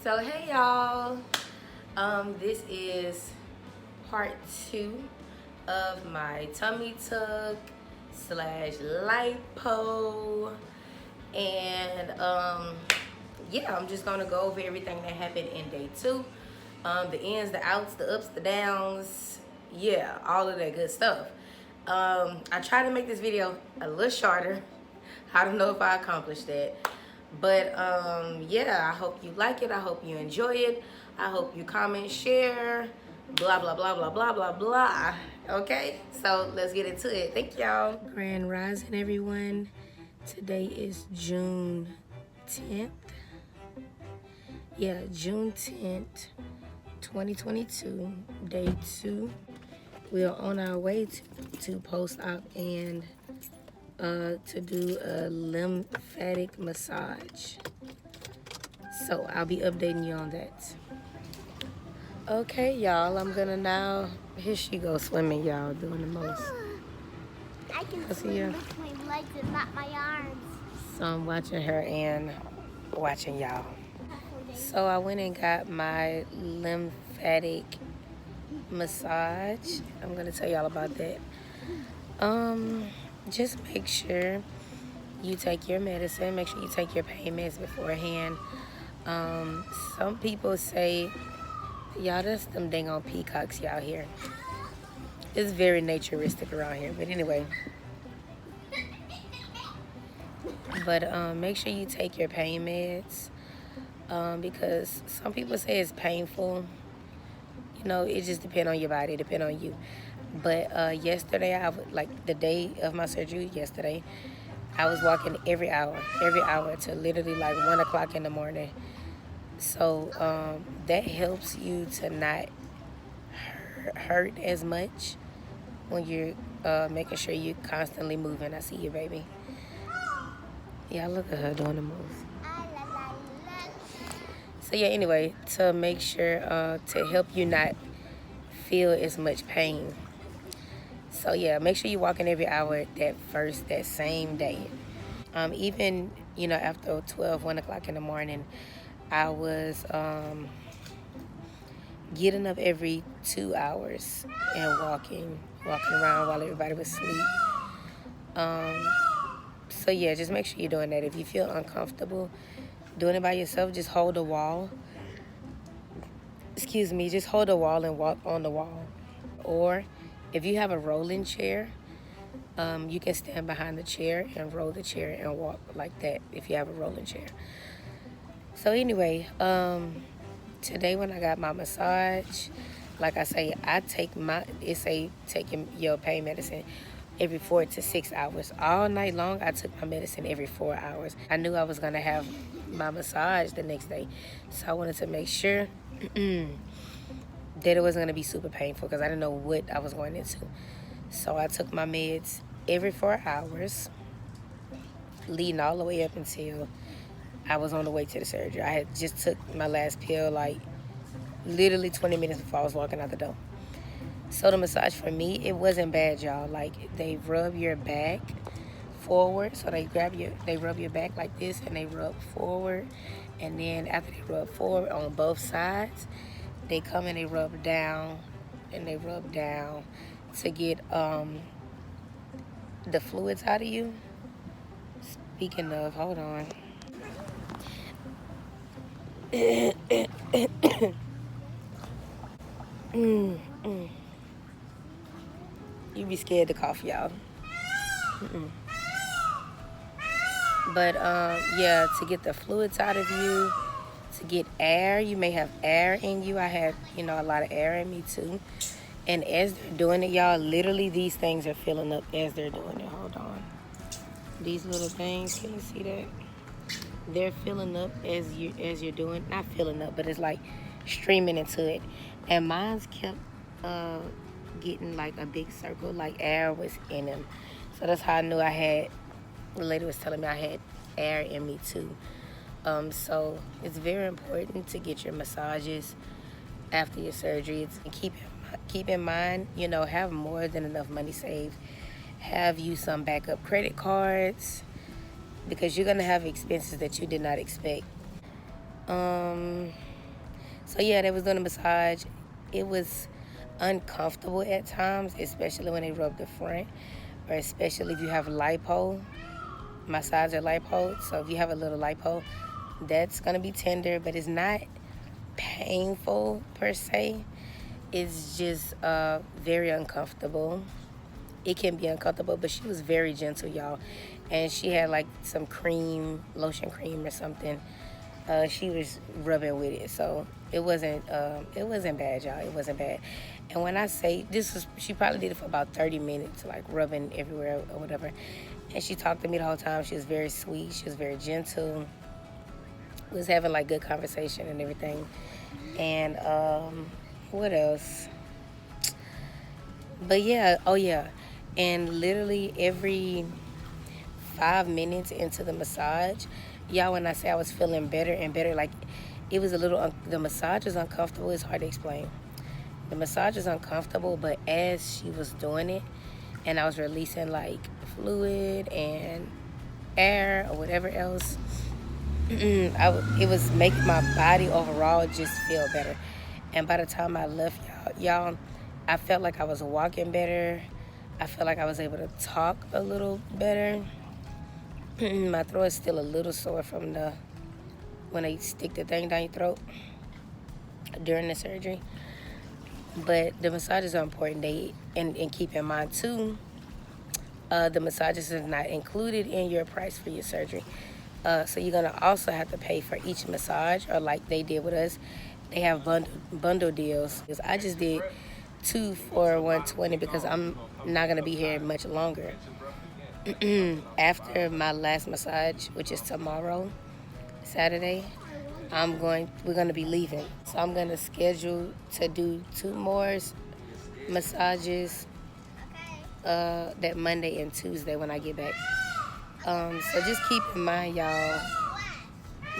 So hey y'all, this is part 2 of my tummy tuck / lipo, and yeah, I'm just gonna go over everything that happened in day 2, the ins, the outs, the ups, the downs, yeah, all of that good stuff. I tried to make this video a little shorter. I don't know if I accomplished that. But yeah, I hope you like it. I hope you enjoy it. I hope you comment, share, blah, blah, blah, blah, blah, blah, blah. Okay, so let's get into it. Thank y'all. Grand Rising, everyone. Today is June 10th. Yeah, June 10th, 2022, day 2. We are on our way to post-op and to do a lymphatic massage. So I'll be updating you on that. Okay, y'all, I'm gonna now, here she goes swimming, y'all, doing the most. I can swim with my legs and not my arms. So I'm watching her and watching y'all. So I went and got my lymphatic massage. I'm gonna tell y'all about that. Just make sure you take your medicine. Make sure you take your pain meds beforehand. Some people say, y'all, that's them dang on peacocks y'all here. It's very naturistic around here, but anyway. But make sure you take your pain meds, because some people say it's painful. You know, it just depends on your body, depend on you. But yesterday, like the day of my surgery yesterday, I was walking every hour to literally like 1 o'clock in the morning. So that helps you to not hurt as much when you're making sure you're constantly moving. I see you, baby. Yeah, look at her doing the moves. So yeah, anyway, to make sure to help you not feel as much pain. So yeah, make sure you're walking every hour that same day. Even, you know, after 1 o'clock in the morning, I was getting up every 2 hours and walking around while everybody was asleep. So yeah, just make sure you're doing that. If you feel uncomfortable doing it by yourself, just hold a wall. Just hold a wall and walk on the wall. Or if you have a rolling chair, you can stand behind the chair and roll the chair and walk like that if you have a rolling chair. So anyway, today when I got my massage, like I say, taking your pain medicine every 4 to 6 hours. All night long, I took my medicine every 4 hours. I knew I was gonna have my massage the next day, so I wanted to make sure that it wasn't gonna be super painful because I didn't know what I was going into. So I took my meds every 4 hours, leading all the way up until I was on the way to the surgery. I had just took my last pill like literally 20 minutes before I was walking out the door. So the massage for me, it wasn't bad, y'all. Like, they rub your back forward. So they rub your back like this and they rub forward. And then after they rub forward on both sides, they come and they rub down and they rub down to get the fluids out of you. Speaking of, hold on. You be scared to cough, y'all. But yeah, to get the fluids out of you, to get air. You may have air in you. I had, you know, a lot of air in me too. And as they're doing it, y'all, literally these things are filling up as they're doing it. Hold on. These little things, can you see that? They're filling up as you're doing, not filling up, but it's like streaming into it. And mine's kept getting like a big circle, like air was in them. So that's how I knew the lady was telling me I had air in me too. So it's very important to get your massages after your surgery. Keep in mind, you know, have more than enough money saved. Have you some backup credit cards, because you're gonna have expenses that you did not expect. So yeah, they was doing a massage. It was uncomfortable at times, especially when they rub the front, or especially if you have lipo, massage or lipo. So if you have a little lipo, that's gonna be tender, but it's not painful per se. It's just very uncomfortable. It can be uncomfortable, but she was very gentle, y'all. And she had like some cream, lotion cream or something. She was rubbing with it, so it wasn't bad, y'all. It wasn't bad. And when I say this was, she probably did it for about 30 minutes, like rubbing everywhere or whatever. And she talked to me the whole time. She was very sweet. She was very gentle. We was having like good conversation and everything. And what else? But yeah, oh yeah. And literally every 5 minutes into the massage, y'all, when I say I was feeling better and better, like it was a little, the massage is uncomfortable. It's hard to explain. The massage is uncomfortable, but as she was doing it and I was releasing like fluid and air or whatever else, it was making my body overall just feel better. And by the time I left, y'all, I felt like I was walking better. I felt like I was able to talk a little better. My throat is still a little sore from when they stick the thing down your throat during the surgery. But the massages are important. And keep in mind too, the massages is not included in your price for your surgery. So you're gonna also have to pay for each massage, or like they did with us, they have bundle deals. I just did 2 for $120 because I'm not gonna be here much longer. After my last massage, which is tomorrow, Saturday, we're gonna be leaving. So I'm gonna schedule to do 2 more massages that Monday and Tuesday when I get back. So just keep in mind, y'all,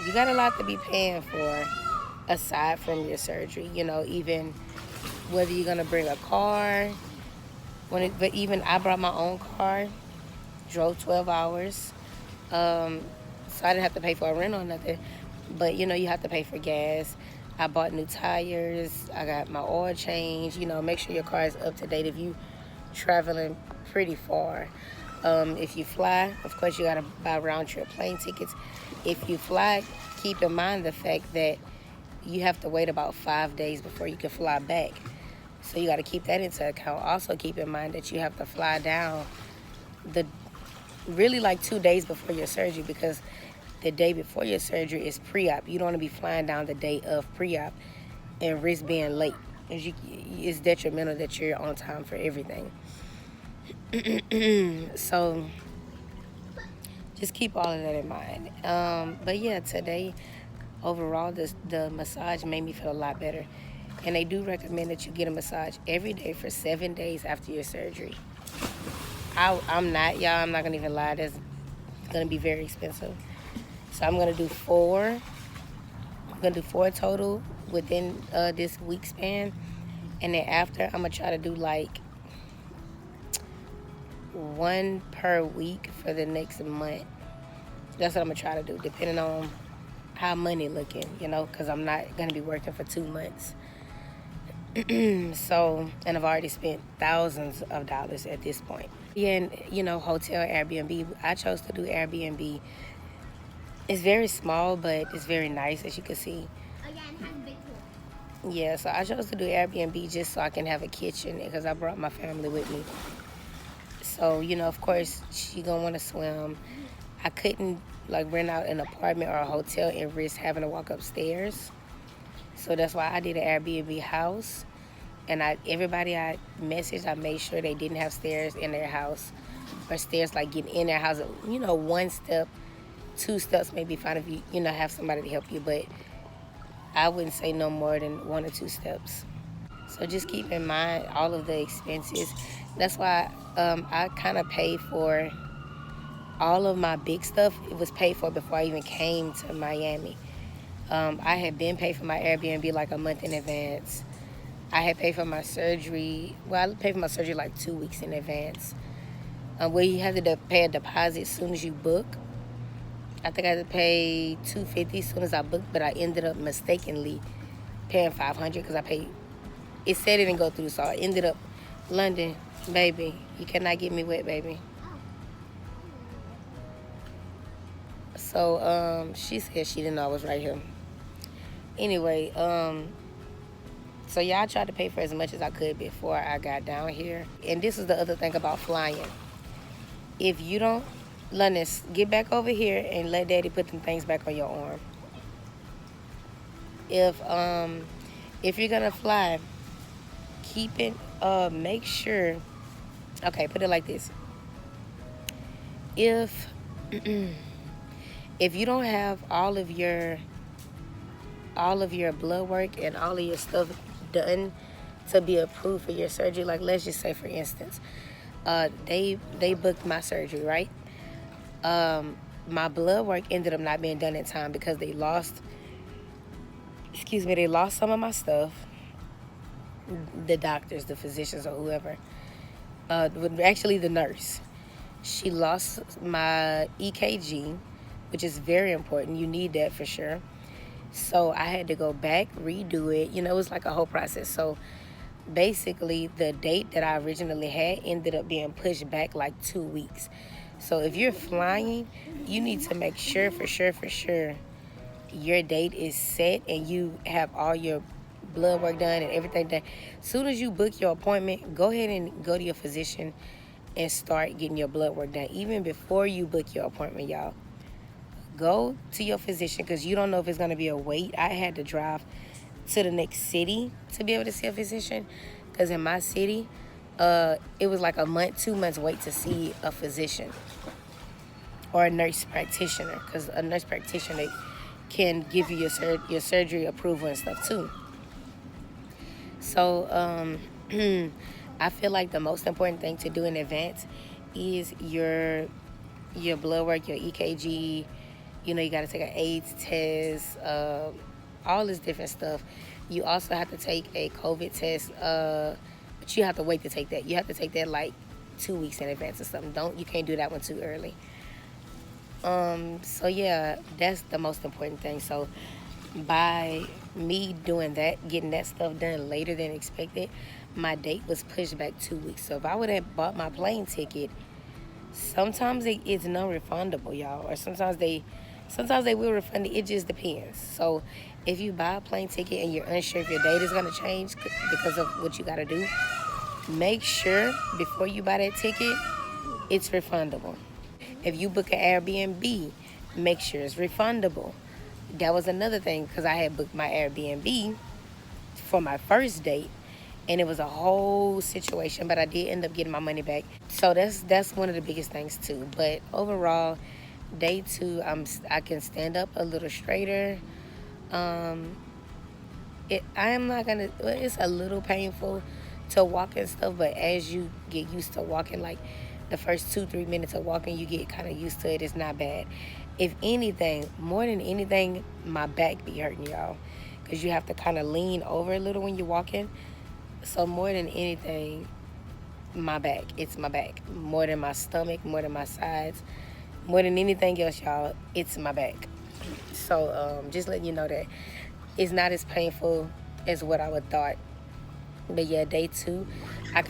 you got a lot to be paying for aside from your surgery. You know, even whether you're gonna bring a car, but even I brought my own car, drove 12 hours, so I didn't have to pay for a rental or nothing. But you know, you have to pay for gas. I bought new tires. I got my oil change. You know, make sure your car is up to date if you traveling pretty far. If you fly, of course, you gotta buy round trip plane tickets. If you fly, keep in mind the fact that you have to wait about 5 days before you can fly back. So you gotta keep that into account. Also keep in mind that you have to fly down really like 2 days before your surgery, because the day before your surgery is pre-op. You don't want to be flying down the day of pre-op and risk being late. It's detrimental that you're on time for everything. So just keep all of that in mind. But yeah, today overall the massage made me feel a lot better. And they do recommend that you get a massage every day for 7 days after your surgery. I'm not gonna even lie, that's gonna be very expensive. So I'm gonna do 4. I'm gonna do 4 total within this week span. And then after, I'm gonna try to do like 1 per week for the next month. That's what I'm gonna try to do, depending on how money looking, you know, because I'm not gonna be working for 2 months. So, and I've already spent thousands of dollars at this point. Yeah, and you know, hotel, Airbnb. I chose to do Airbnb. It's very small, but it's very nice, as you can see. Yeah, so I chose to do Airbnb just so I can have a kitchen, because I brought my family with me. So, you know, of course, she gonna want to swim. I couldn't like rent out an apartment or a hotel and risk having to walk upstairs. So that's why I did an Airbnb house. And everybody I messaged, I made sure they didn't have stairs in their house, or stairs like getting in their house. You know, 1 step, 2 steps may be fine if you know, have somebody to help you, but I wouldn't say no more than 1 or 2 steps. So just keep in mind all of the expenses. That's why I kind of paid for all of my big stuff. It was paid for before I even came to Miami. I had been paid for my Airbnb like a month in advance. I had paid for my surgery. Well, I paid for my surgery like 2 weeks in advance. Where you have to pay a deposit as soon as you book. I think I had to pay $250 as soon as I booked, but I ended up mistakenly paying $500 because I paid. It said it didn't go through, so I ended up London, baby. You cannot get me wet, baby. So she said she didn't know I was right here. Anyway, so y'all tried to pay for as much as I could before I got down here. And this is the other thing about flying. If you don't, London, get back over here and let Daddy put them things back on your arm. If you're gonna fly, keep it. Make sure. Okay, put it like this. If if you don't have all of your blood work and all of your stuff done to be approved for your surgery, like let's just say for instance, they booked my surgery, right? My blood work ended up not being done in time because they lost some of my stuff. The doctors, the physicians, or whoever, actually the nurse, she lost my EKG, which is very important. You need that for sure. So I had to go back, redo it. You know, it was like a whole process. So basically, the date that I originally had ended up being pushed back like 2 weeks. So if you're flying, you need to make sure, for sure, your date is set and you have all your blood work done and everything done. As soon as you book your appointment, go ahead and go to your physician and start getting your blood work done. Even before you book your appointment, y'all. Go to your physician because you don't know if it's going to be a wait. I had to drive to the next city to be able to see a physician because in my city, it was like a month, 2 months wait to see a physician or a nurse practitioner, because a nurse practitioner can give you your surgery approval and stuff too. So I feel like the most important thing to do in advance is your blood work, your EKG. You know, you got to take an AIDS test, all this different stuff. You also have to take a COVID test, but you have to wait to take that. You have to take that like 2 weeks in advance or something. You can't do that one too early. So yeah, that's the most important thing. So by me doing that, getting that stuff done later than expected, my date was pushed back 2 weeks. So if I would have bought my plane ticket, sometimes it's non-refundable, y'all, or sometimes they will refund it. It just depends. So if you buy a plane ticket and you're unsure if your date is going to change because of what you got to do, make sure before you buy that ticket, it's refundable. If you book an Airbnb, make sure it's refundable. That was another thing because I had booked my Airbnb for my first date, and it was a whole situation, but I did end up getting my money back. So that's one of the biggest things too. But overall, day 2, I can stand up a little straighter. It's a little painful to walk and stuff, but as you get used to walking, like the first 2-3 minutes of walking, you get kind of used to it. It's not bad. If anything, more than anything, my back be hurting, y'all, because you have to kind of lean over a little when you're walking. So more than anything, my back. It's my back. More than my stomach, more than my sides, more than anything else, y'all, it's my back. So just letting you know that it's not as painful as what I would thought. But yeah, day 2, I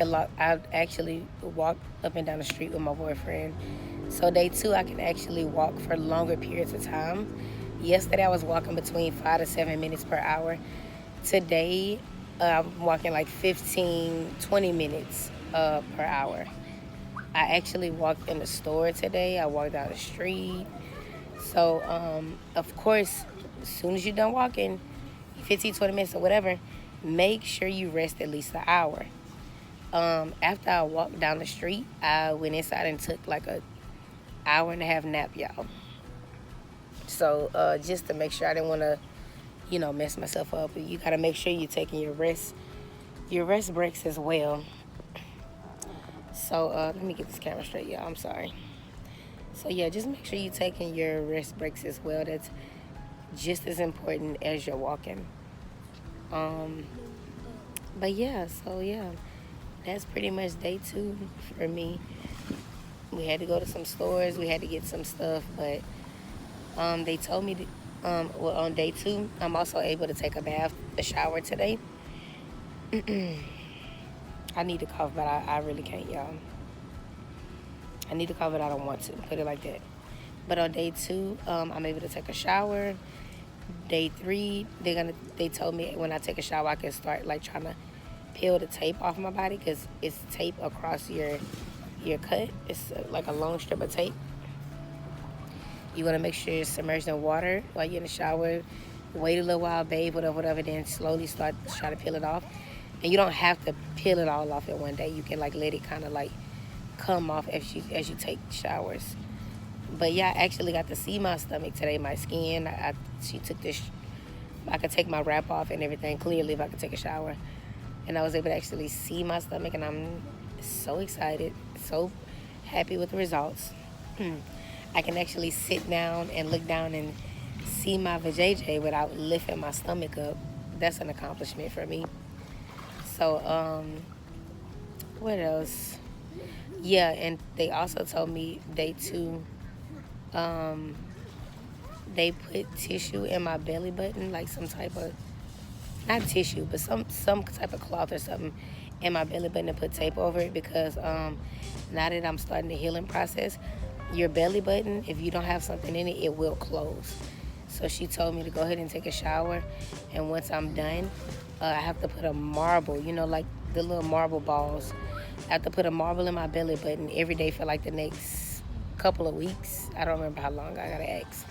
actually walk up and down the street with my boyfriend. So day 2, I can actually walk for longer periods of time. Yesterday, I was walking between 5 to 7 minutes per hour. Today, I'm walking like 15, 20 minutes per hour. I actually walked in the store today. I walked down the street. So, of course, as soon as you're done walking, 15, 20 minutes or whatever, make sure you rest at least an hour. After I walked down the street, I went inside and took like a hour-and-a-half nap, y'all. So just to make sure I didn't want to, mess myself up. You got to make sure you're taking your rest breaks as well. So let me get this camera straight, y'all. I'm sorry. So yeah, just make sure you're taking your rest breaks as well. That's just as important as you're walking. But yeah, so yeah, that's pretty much day 2 for me. We had to go to some stores. We had to get some stuff, but they told me Well, on day 2, I'm also able to take a shower today. I need to cough, but I really can't, y'all. I need to cough, but I don't want to. Put it like that. But on day 2, I'm able to take a shower. Day 3, they told me when I take a shower, I can start like trying to peel the tape off my body because it's tape across your cut. It's like a long strip of tape. You want to make sure you're submerged in water while you're in the shower. Wait a little while, bathe, whatever. Then slowly start trying to peel it off. And you don't have to peel it all off in one day. You can like let it kind of like come off as you take showers. But yeah, I actually got to see my stomach today, my skin. She took this. I could take my wrap off and everything clearly if I could take a shower, and I was able to actually see my stomach, and I'm so excited, so happy with the results. I can actually sit down and look down and see my vajayjay without lifting my stomach up. That's an accomplishment for me. So, what else? Yeah, and they also told me day 2, they put tissue in my belly button, like some type of, not tissue, but some type of cloth or something in my belly button and put tape over it because now that I'm starting the healing process, your belly button, if you don't have something in it, it will close. So she told me to go ahead and take a shower, and once I'm done, I have to put a marble, like the little marble balls. I have to put a marble in my belly button every day for like the next couple of weeks. I don't remember how long, I gotta ask.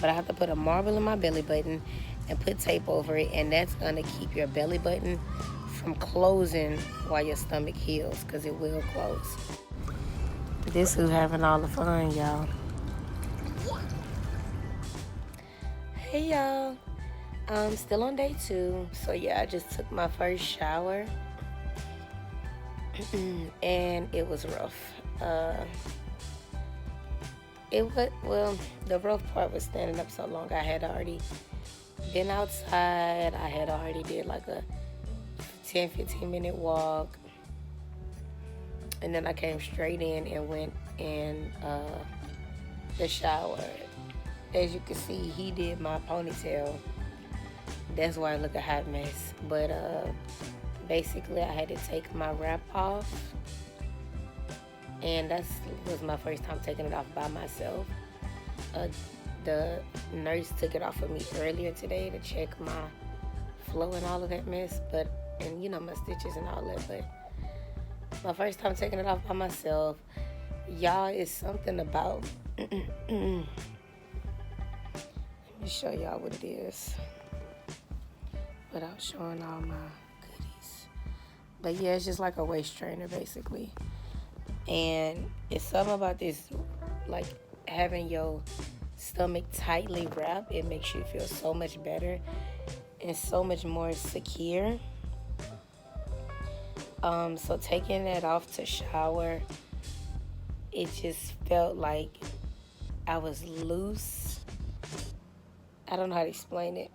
But I have to put a marble in my belly button and put tape over it, and that's gonna keep your belly button from closing while your stomach heals, because it will close. This who having all the fun, y'all. Hey, y'all. I'm still on day 2. So, yeah, I just took my first shower. And it was rough. The rough part was standing up so long. I had already been outside. I had already did like a 10-15 minute walk. And then I came straight in and went in the shower. As you can see, he did my ponytail. That's why I look a hot mess. But basically, I had to take my wrap off. And that was my first time taking it off by myself. The nurse took it off of me earlier today to check my flow and all of that mess. And my stitches and all that. But my first time taking it off by myself. Y'all, it's something about... Let me show y'all what it is without showing all my goodies. But yeah, it's just like a waist trainer basically. And it's something about this, like having your stomach tightly wrapped, it makes you feel so much better and so much more secure. So taking that off to shower, it just felt like I was loose. I don't know how to explain it.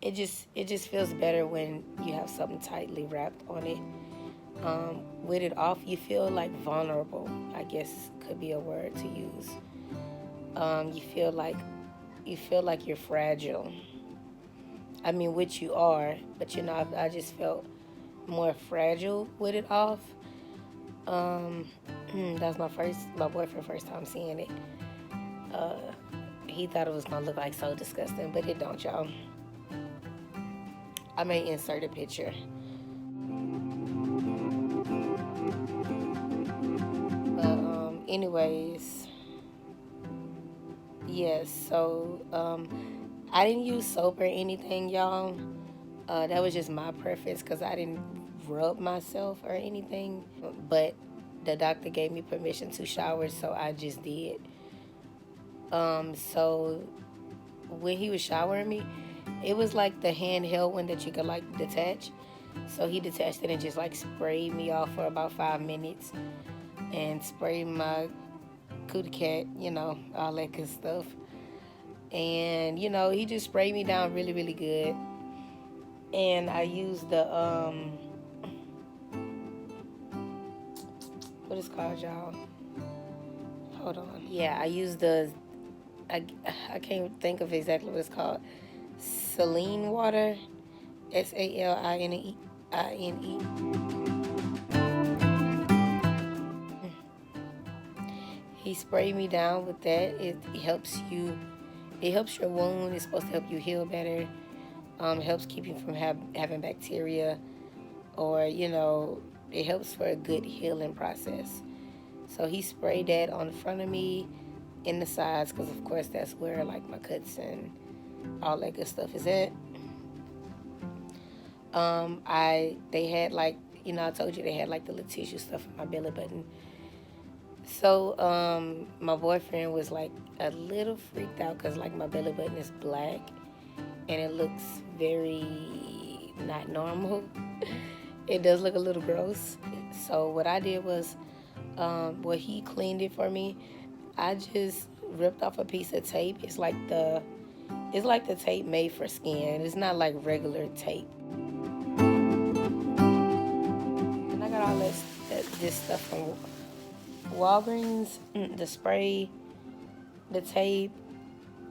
It just feels better when you have something tightly wrapped on it. With it off, you feel like vulnerable, I guess could be a word to use. You feel like you're fragile. I mean, which you are, but I just felt more fragile with it off. That's my boyfriend first time seeing it. He thought it was gonna look like so disgusting, but it don't, y'all. I may insert a picture. But anyways, yes. So I didn't use soap or anything, y'all. That was just my preference because I didn't rub myself or anything. But the doctor gave me permission to shower, so I just did. So when he was showering me, it was like the handheld one that you could like detach. So he detached it and just like sprayed me off for about 5 minutes and sprayed my cootie cat, all that good stuff. And he just sprayed me down really, really good. And I used the what is it called, y'all? Hold on. Yeah, I used the I can't think of exactly what it's called. Saline water, SALINE. He sprayed me down with that. It helps you. It helps your wound. It's supposed to help you heal better. It helps keep you from having bacteria, or it helps for a good healing process. So he sprayed that on the front of me, in the sides, because of course that's where like my cuts and all that good stuff is at. They had like, I told you they had like the little tissue stuff in my belly button. So my boyfriend was like a little freaked out because like my belly button is black and it looks very not normal. It does look a little gross. So what I did was, he cleaned it for me. I just ripped off a piece of tape. It's like the tape made for skin. It's not like regular tape. And I got all this stuff from Walgreens, the spray, the tape.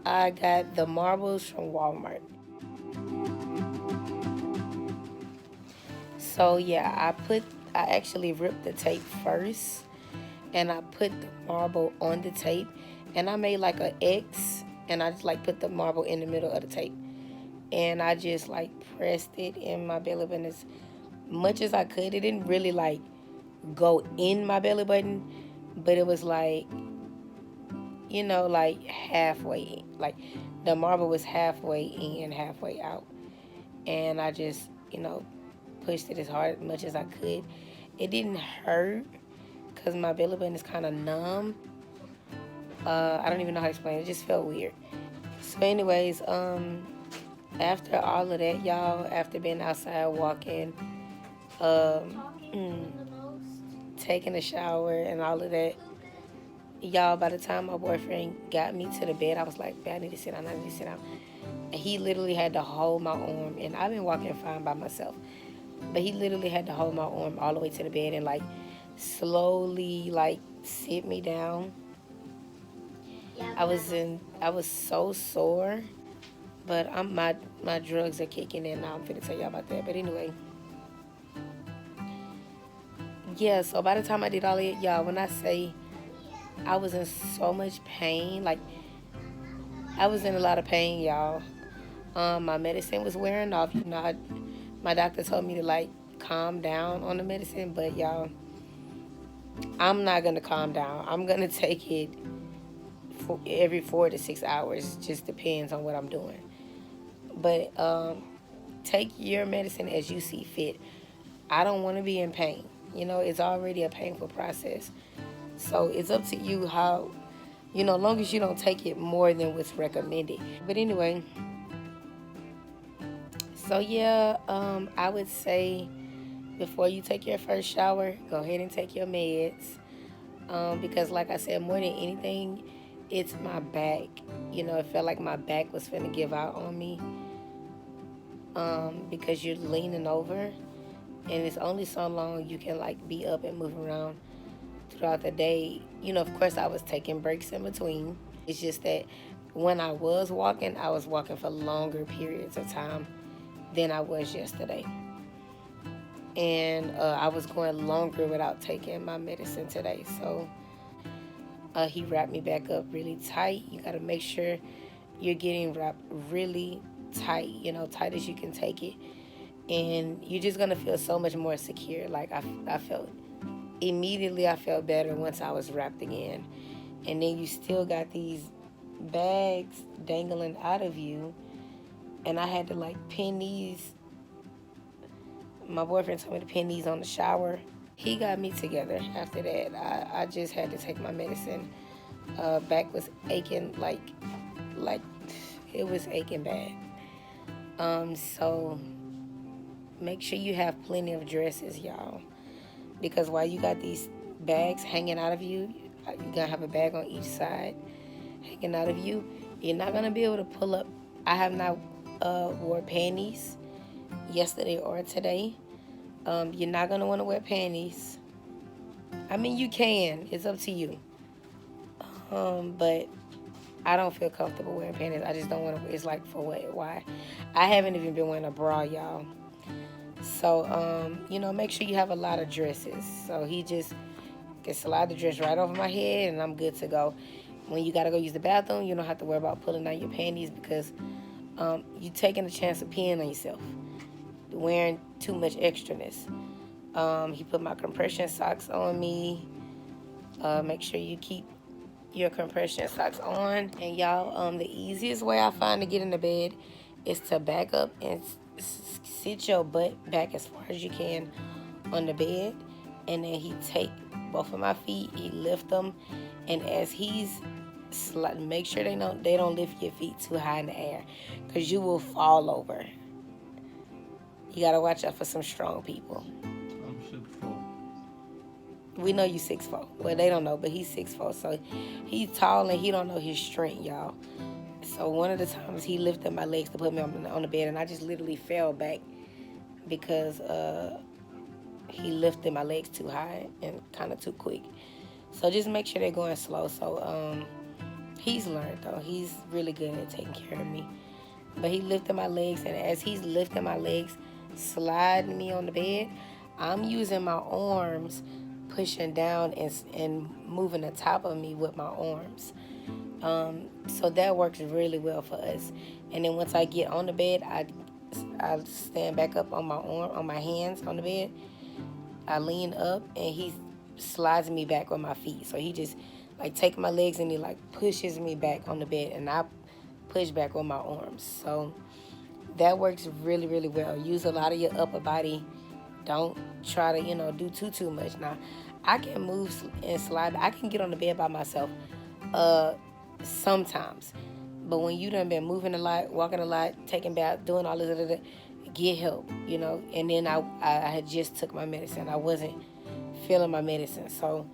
I got the marbles from Walmart. So yeah, I actually ripped the tape first, and I put the marble on the tape, and I made like an X, and I just like put the marble in the middle of the tape, and I just like pressed it in my belly button as much as I could. It didn't really like go in my belly button, but it was like, like halfway in. Like the marble was halfway in, halfway out, and I just, pushed it as hard much as I could. It didn't hurt because my belly button is kind of numb. I don't even know how to explain it. It just felt weird. So, anyways, after all of that, y'all, after being outside walking, taking a shower and all of that, y'all, by the time my boyfriend got me to the bed, I was like, I need to sit down, I need to sit down. And he literally had to hold my arm, and I've been walking fine by myself, but he literally had to hold my arm all the way to the bed and like slowly like sit me down. I was so sore, but my drugs are kicking in now. I'm finna tell y'all about that. But anyway, yeah. So by the time I did all of it, y'all, when I say I was in so much pain, like I was in a lot of pain, y'all. My medicine was wearing off. My doctor told me to like calm down on the medicine, but y'all, I'm not gonna calm down. I'm gonna take it for every 4 to 6 hours. Just depends on what I'm doing. But take your medicine as you see fit. I don't want to be in pain. It's already a painful process. So it's up to you how, as long as you don't take it more than what's recommended. But anyway, so yeah, I would say before you take your first shower, go ahead and take your meds. Because like I said, more than anything, it's my back. It felt like my back was finna give out on me. Because you're leaning over, and it's only so long you can like be up and move around throughout the day. Of course I was taking breaks in between. It's just that when I was walking for longer periods of time than I was yesterday. And I was going longer without taking my medicine today. So he wrapped me back up really tight. You got to make sure you're getting wrapped really tight, tight as you can take it. And you're just going to feel so much more secure. Like I felt immediately, I felt better once I was wrapped again. And then you still got these bags dangling out of you. And I had to like pin these. My boyfriend told me to pin these on the shower. He got me together after that. I just had to take my medicine. Back was aching like it was aching bad. So make sure you have plenty of dresses, y'all. Because while you got these bags hanging out of you, you're going to have a bag on each side hanging out of you. You're not going to be able to pull up. I have not wore panties yesterday or today. You're not going to want to wear panties. I mean, you can. It's up to you. But I don't feel comfortable wearing panties. I just don't want to. It's like, for what? Why? I haven't even been wearing a bra, y'all. So, you know, make sure you have a lot of dresses. So he just can slide the dress right over my head, and I'm good to go. When you gotta go use the bathroom, you don't have to worry about pulling down your panties, because you taking a chance of peeing on yourself, wearing too much extraness. He put my compression socks on me. Make sure you keep your compression socks on. And y'all, the easiest way I find to get in the bed is to back up and sit your butt back as far as you can on the bed, and then he take both of my feet, he lift them, and as he's make sure they don't lift your feet too high in the air, because you will fall over. You gotta watch out for some strong people. I'm 6'4". We know you 6'4". Well, they don't know, but he's 6'4", so he's tall and he don't know his strength, y'all. So one of the times he lifted my legs to put me on the bed, and I just literally fell back because he lifted my legs too high and kind of too quick. So just make sure they're going slow. So he's learned, though. He's really good at taking care of me. But he lifted my legs, and as he's lifting my legs, sliding me on the bed, I'm using my arms, pushing down and moving the top of me with my arms. So that works really well for us. And then once I get on the bed, I stand back up on my hands on the bed. I lean up, and he slides me back with my feet. So he just like take my legs and he like pushes me back on the bed, and I push back with my arms. So that works really, really well. Use a lot of your upper body. Don't try to, do too much. Now, I can move and slide. I can get on the bed by myself sometimes. But when you done been moving a lot, walking a lot, taking baths, doing all this, get help, And then I had just took my medicine. I wasn't feeling my medicine. So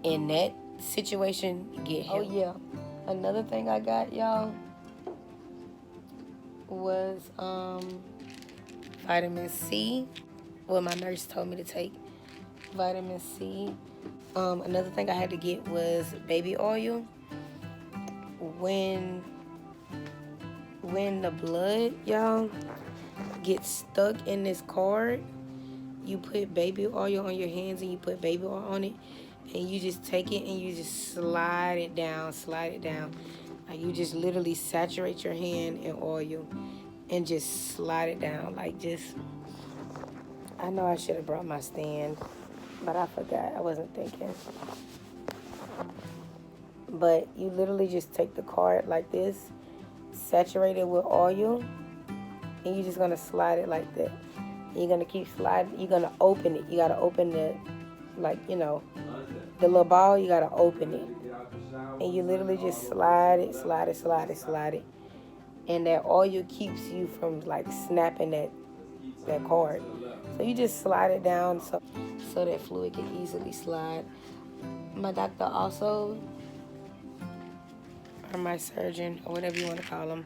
in that situation, get help. Oh, yeah. Another thing I got, y'all, was vitamin C. Well, my nurse told me to take vitamin C. Another thing I had to get was baby oil. When the blood, y'all, gets stuck in this cord, you put baby oil on your hands, and you put baby oil on it, and you just take it and you just slide it down. Like, you just literally saturate your hand in oil and just slide it down. I know I should have brought my stand, but I forgot. I wasn't thinking. But you literally just take the card like this, saturate it with oil, and you're just going to slide it like that. You're going to keep sliding. You're going to open it. You got to open the little ball. You got to open it. And you literally just slide it. And that oil keeps you from, snapping that card. So you just slide it down so that fluid can easily slide. My doctor also, or my surgeon, or whatever you want to call him,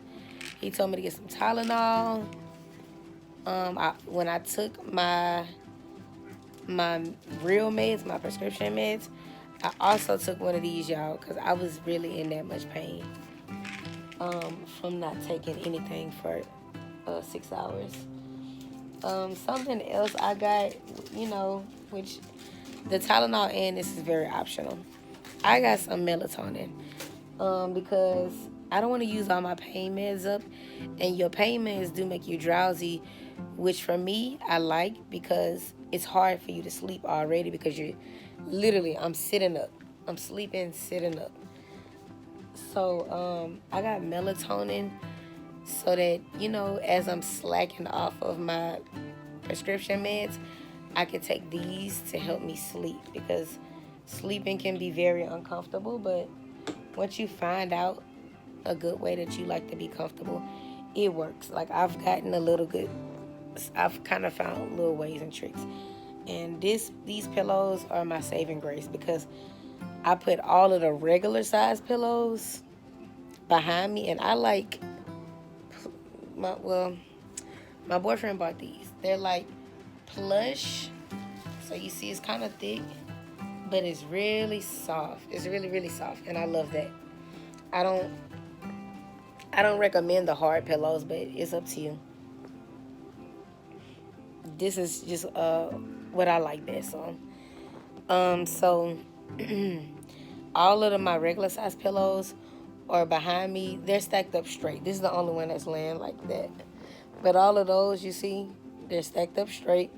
he told me to get some Tylenol. When I took my real meds, my prescription meds, I also took one of these, y'all, because I was really in that much pain from not taking anything for 6 hours. Something else I got, which the Tylenol and this is very optional. I got some melatonin because I don't want to use all my pain meds up, and your pain meds do make you drowsy, which for me I like, because it's hard for you to sleep already, because you're literally, I'm sitting up. I'm sleeping sitting up. So I got melatonin so that, as I'm slacking off of my prescription meds, I can take these to help me sleep, because sleeping can be very uncomfortable, but once you find out a good way that you like to be comfortable, it works. Like, I've kind of found little ways and tricks. And these pillows are my saving grace, because I put all of the regular size pillows behind me, and I like my boyfriend bought these. They're like plush, so you see it's kind of thick, but it's really soft. It's really, really soft, and I love that. I don't recommend the hard pillows, but it's up to you. This is just what I like best on. So all of my regular size pillows are behind me. They're stacked up straight. This is the only one that's laying like that. But all of those, you see, they're stacked up straight.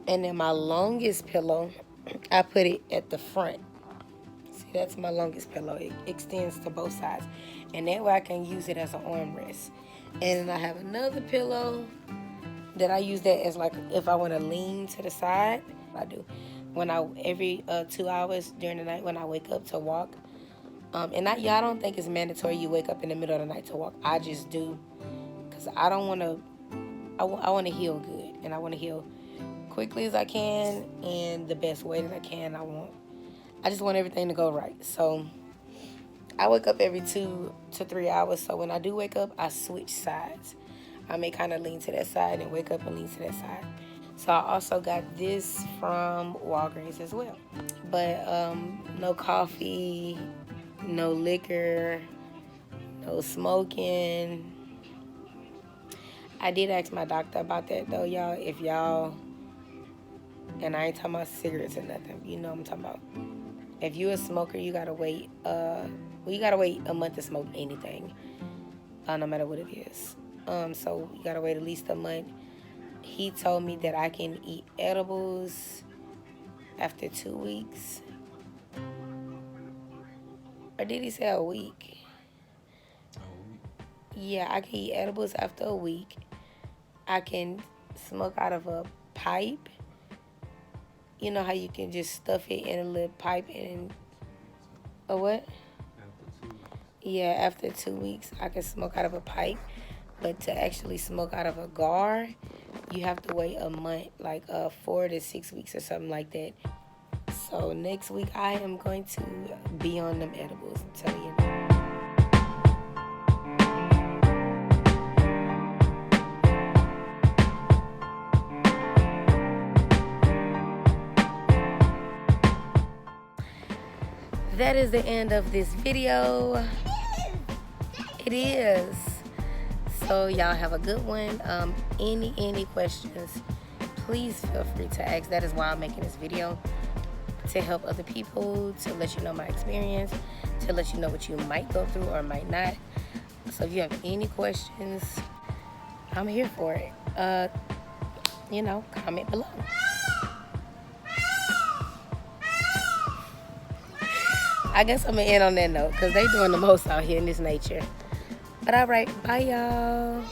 And then my longest pillow, I put it at the front. See, that's my longest pillow. It extends to both sides. And that way I can use it as an armrest. And then I have another pillow that I use that as like if I want to lean to the side. I do. When every 2 hours during the night when I wake up to walk. Y'all don't think it's mandatory you wake up in the middle of the night to walk. I just do. Because I don't want to, I want to heal good. And I want to heal quickly as I can and the best way that I can. I just want everything to go right. So I wake up every 2 to 3 hours. So when I do wake up, I switch sides. I may kind of lean to that side and wake up and lean to that side. So I also got this from Walgreens as well. But no coffee, no liquor, no smoking. I did ask my doctor about that though, y'all. If y'all, and I ain't talking about cigarettes or nothing. You know what I'm talking about. If you a smoker, you gotta wait. You gotta wait a month to smoke anything, no matter what it is. So you gotta wait at least a month. He told me that I can eat edibles after 2 weeks. Or did he say a week? Yeah, I can eat edibles after a week. I can smoke out of a pipe. You know how you can just stuff it in a little pipe and a what? Yeah, after 2 weeks, I can smoke out of a pipe. But to actually smoke out of a gar, you have to wait a month, like 4 to 6 weeks or something like that. So next week, I am going to be on them edibles. I'm telling you now. That is the end of this video. It is. So y'all have a good one. Any questions, please feel free to ask. That is why I'm making this video, to help other people, to let you know my experience, to let you know what you might go through or might not. So if you have any questions, I'm here for it. Comment below. I guess I'm gonna end on that note because they doing the most out here in this nature. But all right, bye y'all.